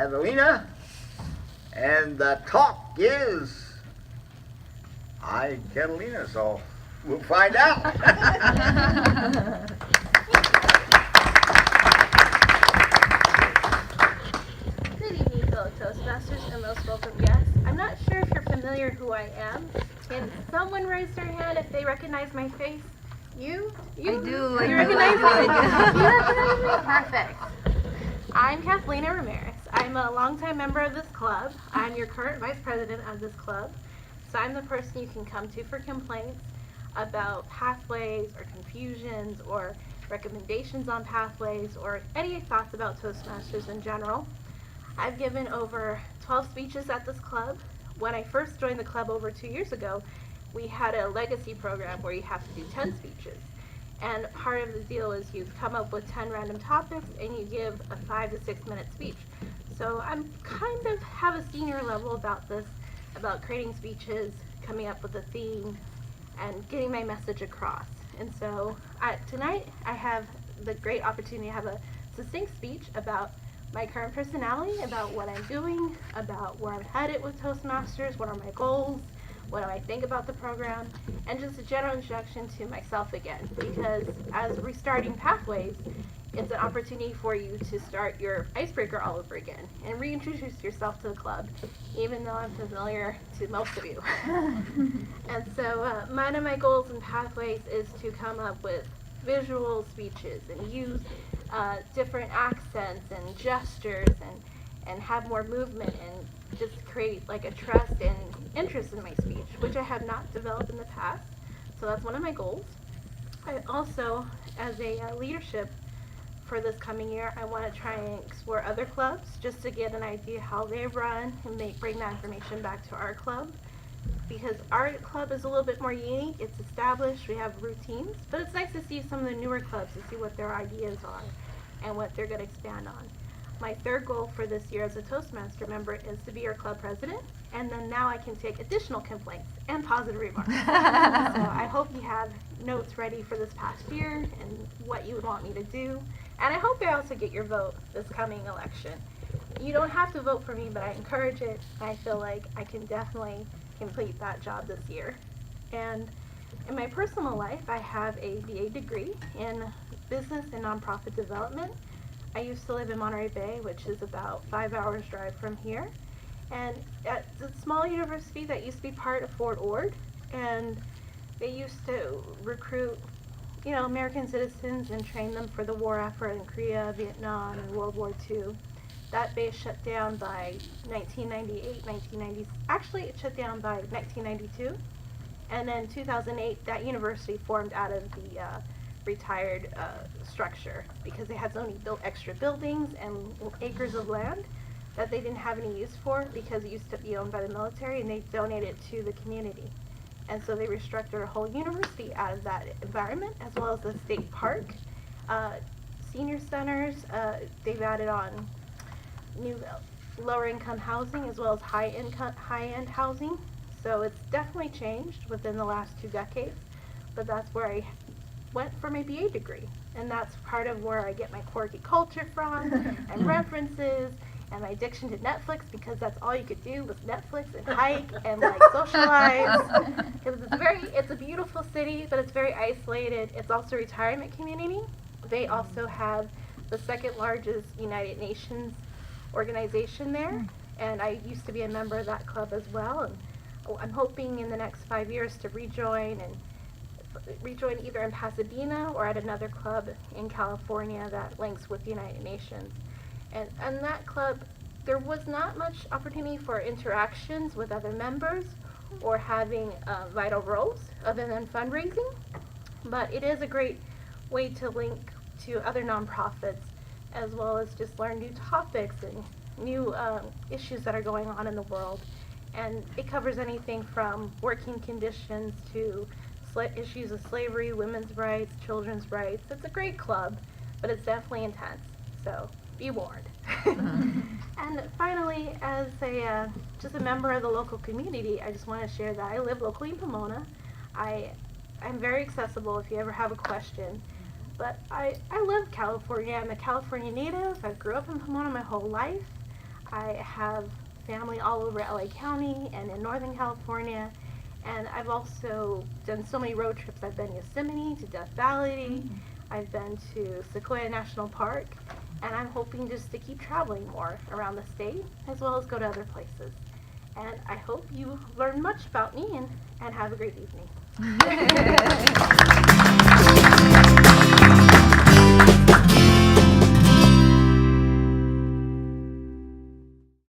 Kathleena, and the talk is Kathleena, so we'll find out. Good evening, fellow Toastmasters and most welcome guests. I'm not sure if you're familiar who I am. Can someone raise their hand if they recognize my face? You? I do. You recognize me? You recognize me? Perfect. I'm Kathleena Ramirez. I'm a longtime member of this club. I'm your current vice president of this club. So I'm the person you can come to for complaints about pathways or confusions or recommendations on pathways or any thoughts about Toastmasters in general. I've given over 12 speeches at this club. When I first joined the club over 2 years ago, we had a legacy program where you have to do 10 speeches. And part of the deal is you come up with 10 random topics and you give a 5 to 6 minute speech. So I'm kind of have a senior level about this, about creating speeches, coming up with a theme, and getting my message across. And so tonight I have the great opportunity to have a succinct speech about my current personality, about what I'm doing, about where I'm headed with Toastmasters, what are my goals, what do I think about the program, and just a general introduction to myself again, because as restarting Pathways, it's an opportunity for you to start your Icebreaker all over again and reintroduce yourself to the club, even though I'm familiar to most of you. And so one of my goals in Pathways is to come up with visual speeches and use different accents and gestures and have more movement and just create like a trust and interest in my speech, which I have not developed in the past. So that's one of my goals. I also, as a leadership for this coming year, I want to try and explore other clubs just to get an idea how they run and bring that information back to our club. Because our club is a little bit more unique, it's established, we have routines, but it's nice to see some of the newer clubs to see what their ideas are and what they're going to expand on. My third goal for this year as a Toastmaster member is to be your club president, and then now I can take additional complaints and positive remarks. So I hope you have notes ready for this past year and what you would want me to do. And I hope I also get your vote this coming election. You don't have to vote for me, but I encourage it. I feel like I can definitely complete that job this year. And in my personal life, I have a BA degree in business and nonprofit development. I used to live in Monterey Bay, which is about 5 hours drive from here. And at the small university that used to be part of Fort Ord, and they used to recruit, American citizens and train them for the war effort in Korea, Vietnam, and World War II. That base shut down by 1998, 1990. Actually, it shut down by 1992. And then 2008, that university formed out of the retired structure because they had so many extra buildings and acres of land that they didn't have any use for because it used to be owned by the military, and they donated it to the community. And so they restructured a whole university out of that environment, as well as the state park, senior centers. They've added on new lower income housing as well as high end housing. So it's definitely changed within the last 2 decades, but that's where I went for my BA degree, and that's part of where I get my quirky culture from and references and my addiction to Netflix, because that's all you could do was Netflix and hike and like socialize. Because it's a beautiful city, but it's very isolated. It's also a retirement community. They also have the second largest United Nations organization there, and I used to be a member of that club as well, and I'm hoping in the next 5 years to rejoin either in Pasadena or at another club in California that links with the United Nations. And that club, there was not much opportunity for interactions with other members or having vital roles other than fundraising, but it is a great way to link to other nonprofits as well as just learn new topics and new issues that are going on in the world. And it covers anything from working conditions to issues of slavery, women's rights, children's rights. It's a great club, but it's definitely intense, so be warned. And finally, as just a member of the local community, I just want to share that I live locally in Pomona. I'm very accessible if you ever have a question. But I love California. I'm a California native. I grew up in Pomona my whole life. I have family all over LA County and in Northern California. And I've also done so many road trips. I've been Yosemite to Death Valley. I've been to Sequoia National Park. And I'm hoping just to keep traveling more around the state as well as go to other places. And I hope you learn much about me and have a great evening.